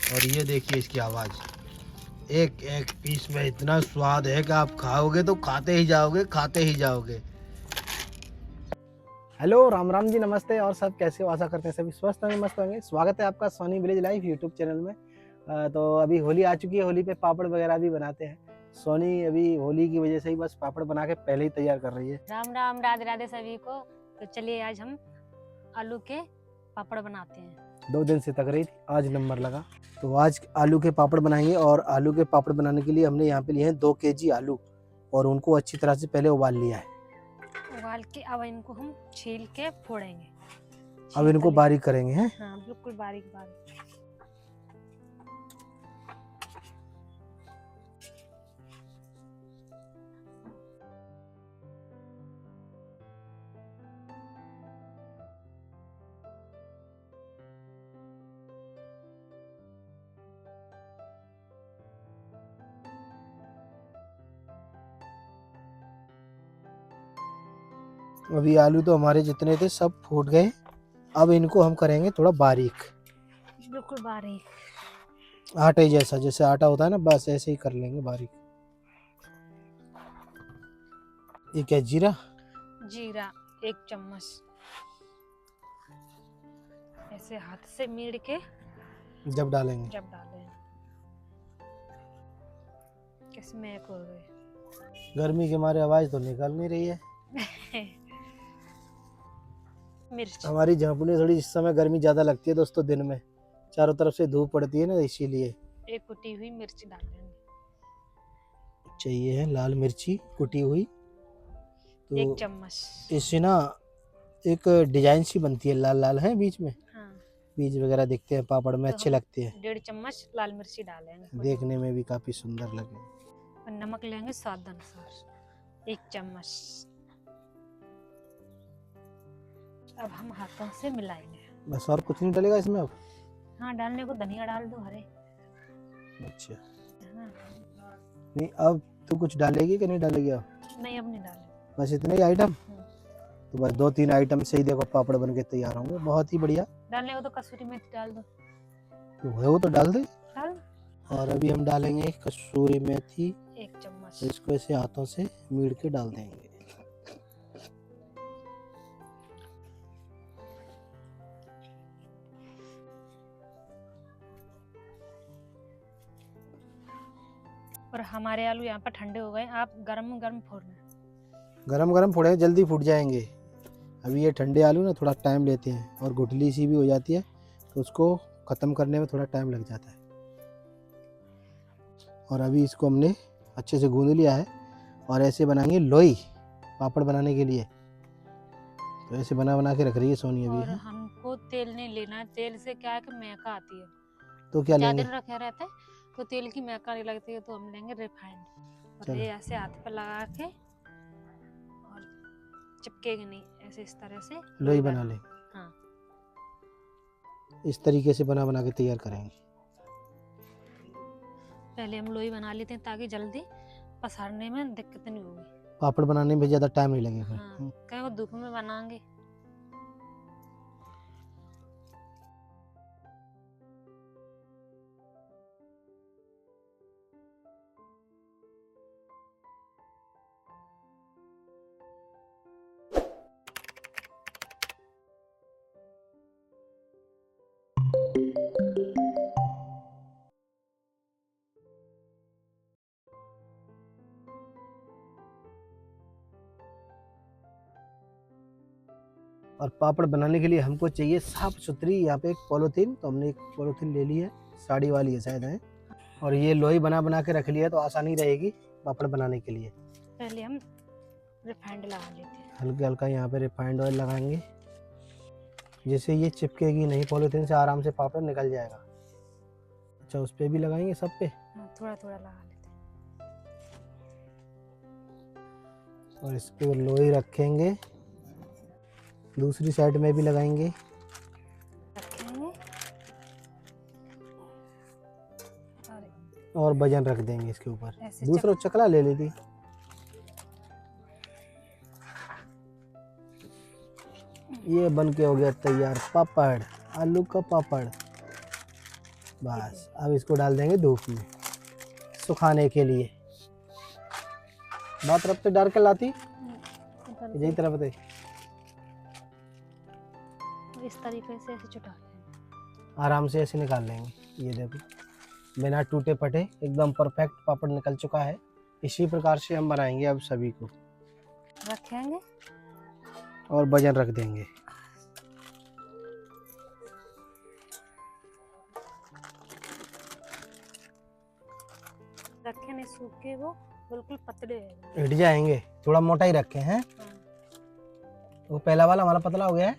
और ये देखिए इसकी आवाज़, एक एक पीस में इतना स्वाद है कि आप खाओगे तो खाते ही जाओगे, खाते ही जाओगे। हेलो, राम राम जी, नमस्ते। और सब कैसे हो? आशा करते हैं सभी स्वस्थ होंगे, मस्त होंगे। स्वागत है आपका Soni village life YouTube channel में। तो अभी होली आ चुकी है, होली पे पापड़ वगैरह भी बनाते हैं। सोनी अभी होली की वजह से ही बस पापड़ बना के पहले ही तैयार कर रही है। राम राम, राधे राधे सभी को। तो चलिए आज हम आलू के पापड़ बनाते हैं। 2 दिन से तक रही थी, आज नंबर लगा। तो आज आलू के पापड़ बनाएंगे। और आलू के पापड़ बनाने के लिए हमने यहाँ पे लिए हैं 2 केजी आलू, और उनको अच्छी तरह से पहले उबाल लिया है। उबाल के अब इनको हम छील के फोड़ेंगे। अब इनको बारीक करेंगे हैं। हाँ, बिल्कुल बारीक बारीक। अभी आलू तो हमारे जितने थे सब फूट गए। अब इनको हम करेंगे थोड़ा बारीक, बिल्कुल बारीक, आटे जैसा। जैसे आटा होता है ना, बस ऐसे ही कर लेंगे बारीक। ये क्या, जीरा? जीरा 1 चम्मच ऐसे हाथ से मीड़ के जब डालेंगे जब डालें कैसे महक हो गए। गर्मी के मारे आवाज तो निकल नहीं रही है। मिर्च हमारी झांपुने थोड़ी इस समय गर्मी ज्यादा लगती है दोस्तों, दिन में चारों तरफ से धूप पड़ती है ना, इसीलिए। एक कुटी हुई मिर्च डालेंगे। चाहिए है लाल मिर्ची कुटी हुई। तो 1 चम्मच। इससे ना एक डिजाइन सी बनती है, लाल लाल है बीच में। हाँ, बीज वगैरह दिखते हैं पापड़ में, तो अच्छे हम लगते हैं 1.5 चम्मच लाल मिर्ची डालेंगे। देखने में भी काफी सुंदर लगे। और नमक लेंगे स्वाद अनुसार 1 चम्मच। अब हम हाथों से मिलाएंगे। बस, और कुछ नहीं डलेगा इसमें अब? हाँ, डालने को धनिया डाल दो हरे। अच्छा, हाँ, नहीं अब तो कुछ डालेगी कि नहीं डालेगी अब? नहीं अब नहीं डाले। बस इतने ही आइटम? तो बस 2-3 आइटम से ही देखो पापड़ बन के तैयार होंगे, बहुत ही बढ़िया। डालने को तो कसूरी मेथी डाल दो। तो है वो तो डाल दे। डाल। और अभी हम डालेंगे कसूरी मेथी। 1 चम्मच। इसको ऐसे हाथों से मीड़ के डाल देंगे। और हमारे आलू यहाँ पर ठंडे हो गए, आप गरम गरम फोड़ना। गरम गरम फोड़े, जल्दी फूट जाएंगे। अभी ये ठंडे आलू ना थोड़ा टाइम लेते हैं, और गुठली सी भी हो जाती है, तो उसको ख़त्म करने में थोड़ा टाइम लग जाता है। और अभी इसको हमने अच्छे से गूंद लिया है, और ऐसे बनाएंगे लोई पापड़ बनाने के लिए। तो ऐसे बना बना के रख रही है सोनी अभी। और है, हमको तेल नहीं लेना है, तेल से क्या है कि महका आती है। तो क्या ज़्यादा लेंगे? दिन रखे रहते तो तेल की महका नहीं लगती है, तो हम लेंगे रिफाइंड। और ये ऐसे हाथ पर लगा के और चिपकेगी नहीं, ऐसे इस तरह से लोई बना ले। हाँ, इस तरीके से बना बना के तैयार करेंगे। पहले हम लोई बना लेते हैं ताकि जल्दी पसारने में दिक्कत नहीं होगी। पापड़ बनाने में ज़्यादा टाइम नहीं लगेगा। हाँ, कहीं वो धूप में बनाएंगे। और पापड़ बनाने के लिए हमको चाहिए साफ सुथरी यहाँ पे एक पॉलीथीन। तो हमने एक पॉलीथीन ले ली है, साड़ी वाली है शायद है। और ये लोई बना बना के रख लिया, तो आसानी रहेगी पापड़ बनाने के लिए। पहले हम रिफाइंड लगा लेते हैं। हल्का हल्का यहाँ पे रिफाइंड ऑयल लगाएंगे, जिससे ये चिपकेगी नहीं, पॉलीथीन से आराम से पापड़ निकल जाएगा। अच्छा, उस पर भी लगाएंगे सब पे? हाँ, थोड़ा थोड़ा लगा लेते हैं। और इस पर लोई रखेंगे, दूसरी साइड में भी लगाएंगे। रखेंगे और वजन रख देंगे इसके ऊपर। ऐसे दूसरा चकला ले लेती। ये बन के हो गया तैयार पापड़, आलू का पापड़। बस अब इसको डाल देंगे धूप में सुखाने के लिए। बात तरफ से डाल के लाती यही तरफ है। इस तरीके से ऐसे चुटा लेंगे, आराम से ऐसे निकाल लेंगे। ये देखो बिना टूटे फटे एकदम परफेक्ट पापड़ निकल चुका है। इसी प्रकार से हम बनाएंगे अब सभी को, रखेंगे और वजन रख देंगे। रखे नहीं सूखे, वो बिल्कुल पतले हैं। हिट जाएंगे, थोड़ा मोटा ही रखे हैं। वो पहला वाला हमारा पतला हो गया है।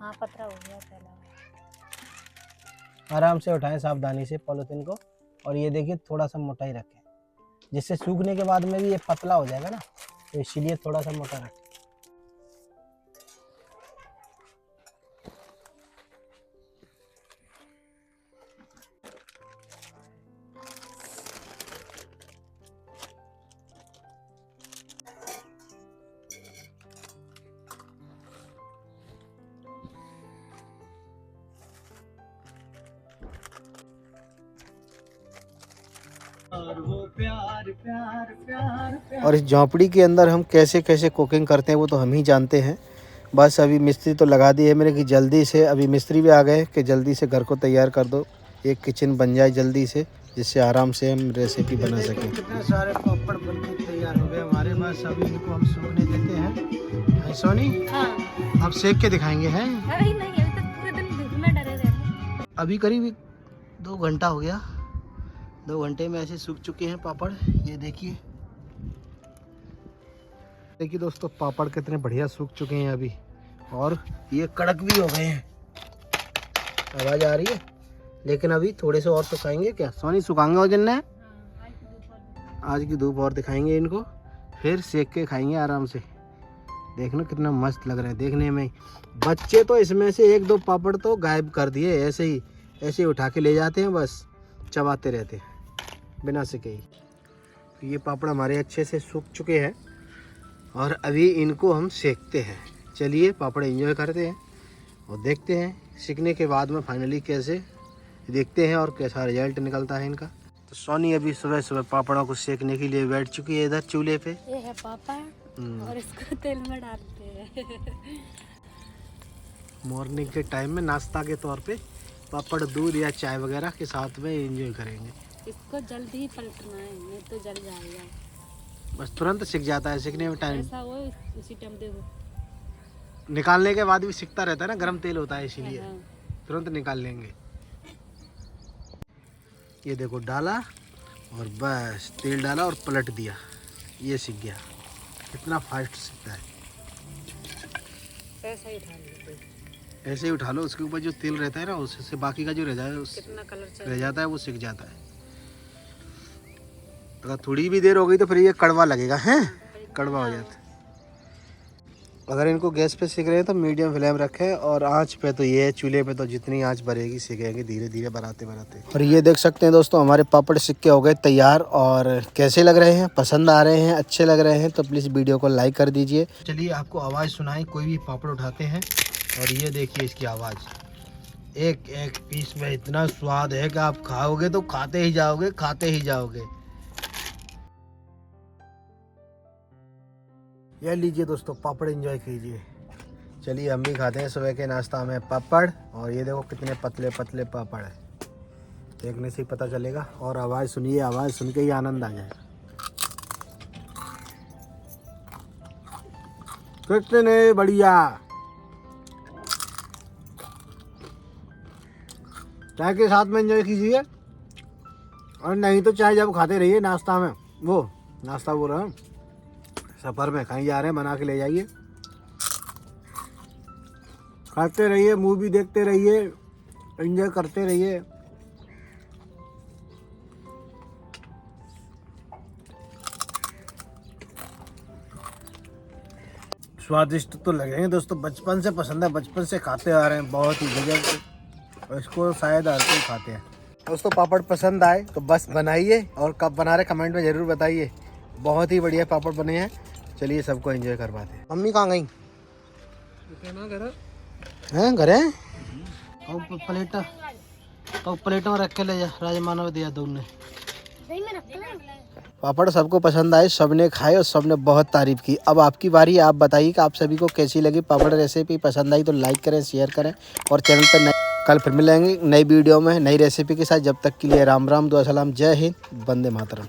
हाँ पतला हो गया पहला। आराम से उठाएं सावधानी से पॉलिथीन को, और ये देखिए थोड़ा सा मोटा ही रखें, जिससे सूखने के बाद में भी ये पतला हो जाएगा ना, तो इसीलिए थोड़ा सा मोटा रखें। और इस झोंपड़ी के अंदर हम कैसे कैसे कुकिंग करते हैं वो तो हम ही जानते हैं। बस अभी मिस्त्री तो लगा दिए मेरे कि जल्दी से, अभी मिस्त्री भी आ गए कि जल्दी से घर को तैयार कर दो, एक किचन बन जाए जल्दी से, जिससे आराम से हम रेसिपी बना सकें। कितने सारे पापड़ बनके तैयार हो गए हमारे पास। अभी इनको हम सूखने देते हैं। सोनी हाँ। अब सेक के दिखाएंगे हैं। अभी नहीं, अभी तक पूरे दिन धूप में डरे रहते। अभी करीब 2 घंटा हो गया। 2 घंटे में ऐसे सूख चुके हैं पापड़। ये देखिए देखिए दोस्तों, पापड़ कितने बढ़िया सूख चुके हैं अभी, और ये कड़क भी हो गए हैं। आवाज़ आ रही है, लेकिन अभी थोड़े से और सुखाएंगे। क्या सोनी सुखाएंगे और जन्ना है? आज की धूप और दिखाएंगे इनको, फिर सेक के खाएंगे आराम से। देखना कितना मस्त लग रहा है देखने में। बच्चे तो इसमें से 1-2 पापड़ तो गायब कर दिए, ऐसे ही उठा के ले जाते हैं, बस चबाते रहते हैं बिना सेके ही। ये पापड़ हमारे अच्छे से सूख चुके हैं और अभी इनको हम सेकते हैं। चलिए पापड़ एंजॉय करते हैं और देखते हैं सीखने के बाद में फाइनली कैसे देखते हैं और कैसा रिजल्ट निकलता है इनका। तो सोनी अभी सुबह सुबह पापड़ों को सेकने के लिए बैठ चुकी है इधर चूल्हे पे। ये है पापड़ और इसको तेल में डालते हैं। मॉर्निंग के टाइम में नाश्ता के तौर पे पापड़ दूध या चाय वगैरह के साथ में एंजॉय करेंगे। इसको जल्दी ही पलटना है, नहीं तो जल जाएगा। बस तुरंत सिक जाता है, सीखने में टाइम ऐसा हो उसी टाइम देखो, निकालने के बाद भी सिकता रहता है ना, गर्म तेल होता है इसीलिए हाँ। तुरंत निकाल लेंगे। ये देखो डाला और बस तेल डाला और पलट दिया, ये सिक गया। कितना फास्ट सिकता है। ऐसा ही उठा लो, ऐसे ही उठा लो, उसके ऊपर जो तेल रहता है ना उससे बाकी का जो रह जाए कितना कलर रह जाता है वो सिक जाता है। अगर थोड़ी भी देर हो गई तो फिर ये कड़वा लगेगा, हैं कड़वा हो जाता है। अगर इनको गैस पे सेक रहे हैं तो मीडियम फ्लेम रखें, और आंच पे तो ये चूल्हे पे तो जितनी आंच भरेगी सेकेंगे धीरे धीरे बनाते बनाते। और ये देख सकते हैं दोस्तों, हमारे पापड़ सिक्के हो गए तैयार। और कैसे लग रहे हैं, पसंद आ रहे हैं, अच्छे लग रहे हैं तो प्लीज़ वीडियो को लाइक कर दीजिए। चलिए आपको आवाज़ सुनाई, कोई भी पापड़ उठाते हैं और ये देखिए इसकी आवाज़। एक एक पीस में इतना स्वाद है कि आप खाओगे तो खाते ही जाओगे, खाते ही जाओगे। ये लीजिए दोस्तों पापड़ एंजॉय कीजिए। चलिए हम भी खाते हैं सुबह के नाश्ता में पापड़। और ये देखो कितने पतले पतले पापड़ है, देखने से ही पता चलेगा। और आवाज़ सुनिए, आवाज़ सुन के ही आनंद आ जाएगा। कितने बढ़िया। चाय के साथ में एंजॉय कीजिए, और नहीं तो चाय जब खाते रहिए नाश्ता में, वो नाश्ता बोल रहा हूँ, सफ़र में कहीं जा रहे हैं बना के ले जाइए, खाते रहिए, मूवी देखते रहिए, एंजॉय करते रहिए। स्वादिष्ट तो लगेंगे दोस्तों, बचपन से पसंद है, बचपन से खाते आ रहे हैं, बहुत ही गजब। और इसको शायद हर कोई खाते हैं। दोस्तों पापड़ पसंद आए तो बस बनाइए, और कब बना रहे कमेंट में ज़रूर बताइए। बहुत ही बढ़िया पापड़ बने हैं। चलिए सबको एंजॉय करवाते हैं। मम्मी कहाँ गई? हैं घर है? और प्लेट तो प्लेटों में रख के ले जा, राजमानव दिया तुमने। पापड़ सबको पसंद आए, सबने खाए और सबने बहुत तारीफ की। अब आपकी बारी, आप बताइए कि आप सभी को कैसी लगी पापड़ रेसिपी। पसंद आई तो लाइक करें, शेयर करें और चैनल पर कल फिर मिलेंगे नई वीडियो में नई रेसिपी के साथ। जब तक के लिए राम राम, दुआ सलाम, जय हिंद, वंदे मातरम।